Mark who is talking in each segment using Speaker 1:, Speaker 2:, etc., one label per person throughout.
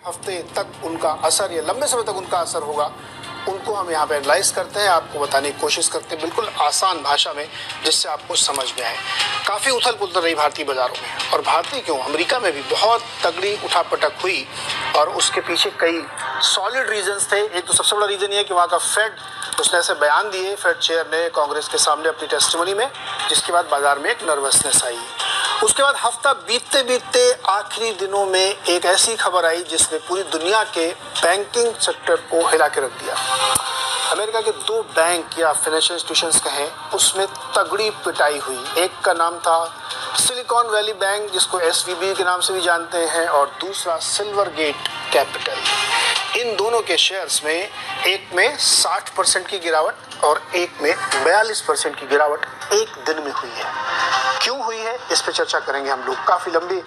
Speaker 1: हफ्ते तक उनका असर या लंबे समय तक उनका असर होगा, उनको हम यहाँ पे एनालाइज करते हैं, आपको बताने की कोशिश करते हैं बिल्कुल आसान भाषा में, जिससे आपको समझ में आए। काफ़ी उथल पुथल रही भारतीय बाजारों में, और भारतीय क्यों, अमेरिका में भी बहुत तगड़ी उठापटक हुई, और उसके पीछे कई सॉलिड रीजंस थे। एक तो सबसे बड़ा रीज़न ये है कि वहाँ का फेड, उसने ऐसे बयान दिए फेड चेयर ने कांग्रेस के सामने अपनी टेस्टिमनी में, जिसके बाद बाजार में एक नर्वसनेस आई। उसके बाद हफ्ता बीतते बीतते आखिरी दिनों में एक ऐसी खबर आई जिसने पूरी दुनिया के बैंकिंग सेक्टर को हिला के रख दिया। अमेरिका के 2 बैंक या फाइनेंशियल इंस्टीट्यूशंस कहें, उसमें तगड़ी पिटाई हुई। एक का नाम था सिलिकॉन वैली बैंक, जिसको SVB के नाम से भी जानते हैं, और दूसरा सिल्वरगेट कैपिटल। इन दोनों के शेयर्स में एक में 60% की गिरावट और एक में 42% की गिरावट एक दिन में हुई है। क्यों हुई है, इस पे चर्चा करेंगे हम लोग। काफ़ी लंबी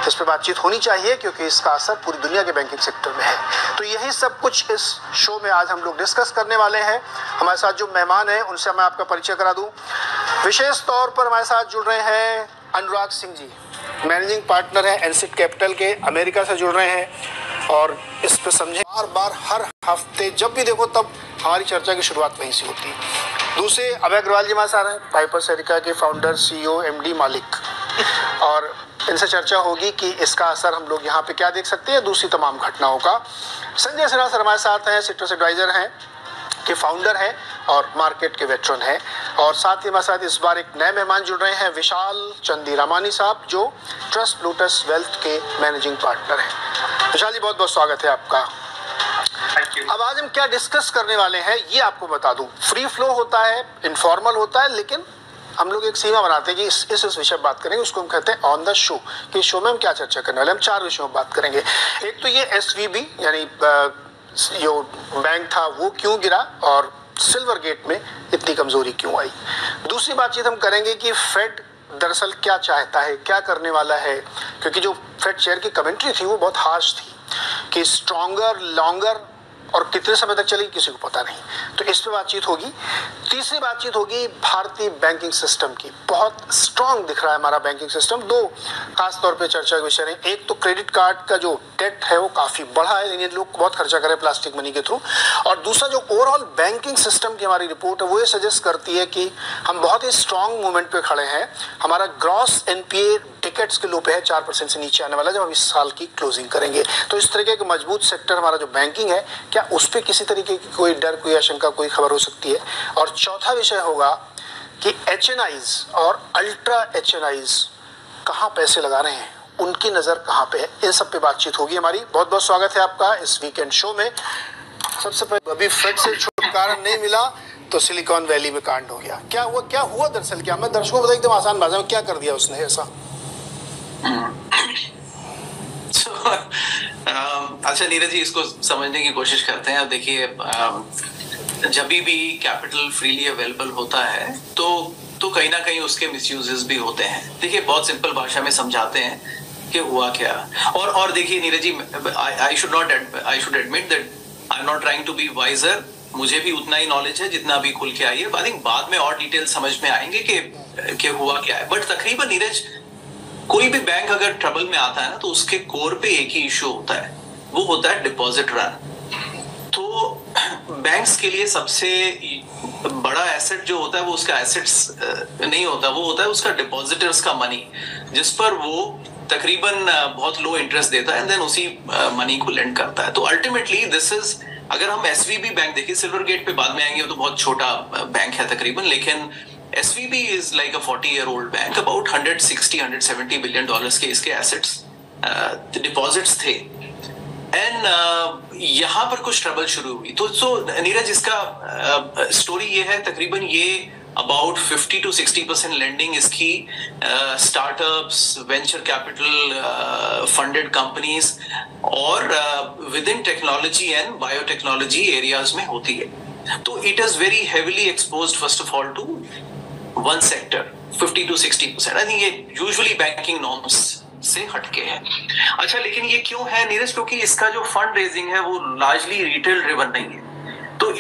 Speaker 1: इस पे बातचीत होनी चाहिए, क्योंकि इसका असर पूरी दुनिया के बैंकिंग सेक्टर में है। तो यही सब कुछ इस शो में आज हम लोग डिस्कस करने वाले हैं। हमारे साथ जो मेहमान हैं उनसे मैं आपका परिचय करा दूं। विशेष तौर पर हमारे साथ जुड़ रहे हैं अनुराग सिंह जी, मैनेजिंग पार्टनर हैं एनसिट कैपिटल के, अमेरिका से जुड़ रहे हैं, और इस पे समझें बार बार हर हफ्ते जब भी देखो तब हमारी चर्चा की शुरुआत वहीं से होती है। दूसरे अभय अग्रवाल जी हमारे साथ हैं, पाइपर सैरिका के फाउंडर, CEO, MD, मालिक, और इनसे चर्चा होगी कि इसका असर हम लोग यहाँ पे क्या देख सकते हैं दूसरी तमाम घटनाओं का। संजय सिन्हा सर हमारे साथ हैं, सिट्रस एडवाइजर हैं के फाउंडर हैं और मार्केट के वेटरन हैं, और साथ ही हमारे साथ इस बार एक नए मेहमान जुड़ रहे हैं, विशाल चंदीरामानी साहब, जो ट्रस्ट लोटस वेल्थ के मैनेजिंग पार्टनर हैं। विशाल जी, बहुत बहुत स्वागत है आपका। अब आज हम क्या डिस्कस करने वाले हैं ये आपको बता दूं। फ्री फ्लो होता है, इनफॉर्मल होता है, लेकिन हम लोग एक सीमा बनाते हैं कि इस विषय पर बात करेंगे, उसको हम कहते हैं ऑन द शो। कि शो में हम क्या चर्चा करने वाले, हम 4 विषयों पर बात करेंगे। एक तो ये SVB यानी जो बैंक था वो क्यों गिरा, और सिल्वरगेट में इतनी कमजोरी क्यों आई। दूसरी बातचीत हम करेंगे कि फेड दरअसल क्या चाहता है, क्या करने वाला है, क्योंकि जो फेड चेयर की कमेंट्री थी वो बहुत हार्श थी कि स्ट्रॉन्गर, लॉन्गर, और कितने समय तक चलेगी किसी को पता नहीं। तो इस पे बातचीत होगी। तीसरी बातचीत होगी भारतीय बैंकिंग सिस्टम की। बहुत स्ट्रांग दिख रहा है हमारा बैंकिंग सिस्टम। 2 खास तौर पे चर्चा के विषय हैं। एक तो क्रेडिट कार्ड का जो डेट है वो काफी बढ़ा है, यानी लोग बहुत खर्चा करें प्लास्टिक मनी के थ्रू, और दूसरा जो ओवरऑल बैंकिंग सिस्टम की हमारी रिपोर्ट है वो ये सजेस्ट करती है कि हम बहुत ही स्ट्रांग मूवमेंट पे खड़े हैं। हमारा ग्रॉस NPA टिकट्स के लो पे है, 4% से नीचे आने वाला जब हम इस साल की क्लोजिंग करेंगे। तो इस तरीके का मजबूत सेक्टर हमारा जो बैंकिंग है, क्या उस पर किसी तरीके की कोई डर, कोई आशंका, कोई खबर हो सकती है। और चौथा विषय होगा कि HNIs और अल्ट्रा HNIs कहाँ पैसे लगा रहे हैं, उनकी नज़र कहाँ पे है, इन सब पे बातचीत होगी हमारी। बहुत बहुत स्वागत है आपका इस वीकेंड शो में। सबसे पहले, अभी फेड से छुटकारा नहीं मिला तो सिलिकॉन वैली में कांड हो गया। क्या हुआ दरअसल, क्या मैं दर्शकों को बताइए एकदम आसान भाषा में, क्या कर दिया उसने ऐसा।
Speaker 2: अच्छा नीरज जी, इसको समझने की कोशिश करते हैं। अब देखिए, जब भी कैपिटल फ्रीली अवेलेबल होता है तो कहीं ना कहीं उसके मिसयूजेस भी होते हैं। देखिए, बहुत सिंपल भाषा में समझाते हैं कि हुआ क्या। और देखिए Neeraj ji, I should admit that I am not trying to be wiser. मुझे भी उतना ही नॉलेज है जितना अभी खुल के आई है। आई थिंक बाद में और डिटेल समझ में आएंगे कि हुआ क्या है। बट तकरीबन नीरज, कोई भी बैंक अगर ट्रबल में आता है ना, तो उसके कोर पे एक ही इश्यू होता है, वो होता है डिपॉजिट रन। तो बैंक्स के लिए सबसे बड़ा एसेट जो होता है वो उसका एसेट्स नहीं होता, वो होता है उसका डिपॉजिटर्स का मनी, जिस पर वो तकरीबन बहुत लो इंटरेस्ट देता है एंड देन उसी मनी को लेंड करता है। तो अल्टीमेटली दिस इज, अगर हम SVB बैंक देखिए, सिल्वरगेट पे बाद में आएंगे, वो तो बहुत छोटा बैंक है तकरीबन, लेकिन SVB is like a 40-year-old bank, about 160-170 billion dollars के इसके assets, deposits थे, and यहाँ पर कुछ ट्रबल शुरू हुई। तो नीरज, इसका स्टोरी ये है, तकरीबन ये about 50 to 60% lending इसकी startups, venture capital funded companies और within technology and biotechnology areas में होती है। तो it is very heavily exposed first of all to one sector, 50 to 60%। I think ये usually banking norms से हटके है। अच्छा, लेकिन ये क्यों है नीरज? क्योंकि इसका जो फंड रेजिंग है वो लार्जली रिटेल ड्रिवन नहीं है। तो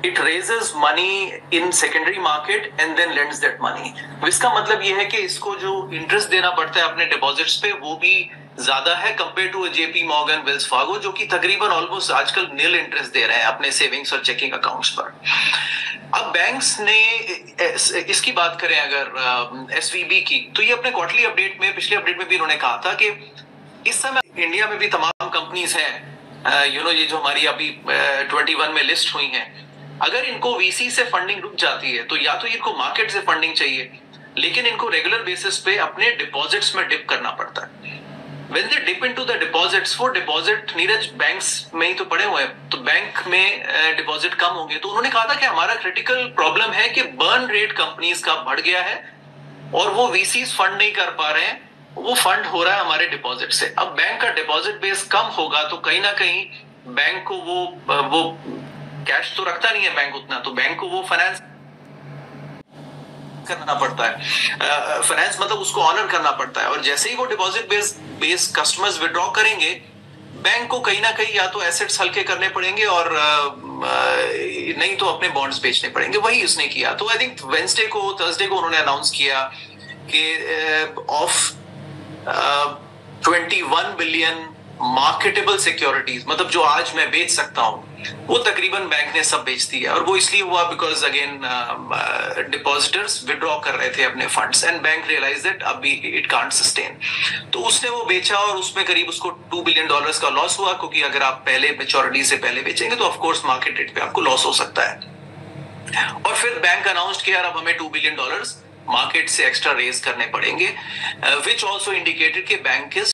Speaker 2: it raises money in secondary market and then lends that money। इसका मतलब ये है कि इसको जो इंटरेस्ट देना पड़ता है अपने डिपॉजिट्स पे, वो भी ज्यादा है compare to JP Morgan, Wells Fargo, जो कि तकरीबन ऑलमोस्ट आजकल नील इंटरेस्ट दे रहे हैं अपने सेविंग्स और चेकिंग अकाउंट्स पर। अब बैंक्स ने इसकी बात करें अगर एसवीबी की, तो ये अपने क्वार्टरली अपडेट में, पिछले अपडेट में भी इन्होंने कहा था कि इस समय इंडिया में भी तमाम कंपनीज हैं ये जो हमारी अभी 21 में लिस्ट हुई हैं, अगर इनको वीसी से फंडिंग रुक जाती है तो या तो इनको मार्केट से फंडिंग चाहिए, लेकिन इनको रेगुलर बेसिस पे अपने डिपॉजिट्स में डिप करना पड़ता है। When they dip into the deposits, वो डिपॉजिट नीरज बैंक्स में ही तो पड़े हुए हैं, तो बैंक में डिपॉजिट कम होंगे। तो उन्होंने कहा था कि हमारा क्रिटिकल प्रॉब्लम है कि बर्न रेट कंपनीज का बढ़ गया है और वो वीसीज फंड नहीं कर पा रहे हैं, वो फंड हो रहा है हमारे डिपॉजिट से। अब बैंक का डिपॉजिट बेस कम होगा तो कहीं ना कहीं बैंक को वो कैश तो रखता नहीं है बैंक उतना, तो बैंक को वो फाइनेंस करना पड़ता है, फाइनेंस मतलब उसको ऑनर करना पड़ता है। और जैसे ही वो डिपॉजिट बेस कस्टमर्स विड्रॉ करेंगे, बैंक को कहीं ना कहीं या तो एसेट्स हल्के करने पड़ेंगे और नहीं तो अपने बॉन्ड्स बेचने पड़ेंगे। वही उसने किया। तो आई थिंक थर्सडे को उन्होंने अनाउंस किया कि ऑफ 21 बिलियन मार्केटेबल सिक्योरिटीज, मतलब जो आज मैं बेच सकता हूं, वो तकरीबन बैंक ने सब बेच दिया। और वो इसलिए हुआ बिकॉज अगेन डिपॉजिटर्स विड्रॉ कर रहे थे अपने funds and bank realise that अभी इट कांट सस्टेन। तो उसने वो बेचा और उसमें करीब उसको $2 बिलियन का लॉस हुआ, क्योंकि अगर आप पहले मैच्योरिटी से पहले बेचेंगे तो ऑफकोर्स मार्केट रेट पे आपको लॉस हो सकता है। और फिर बैंक अनाउंस्ड किया अब हमें $2 बिलियन मार्केट से एक्स्ट्रा रेज करने पड़ेंगे, विच ऑल्सो इंडिकेटेड कि बैंक इज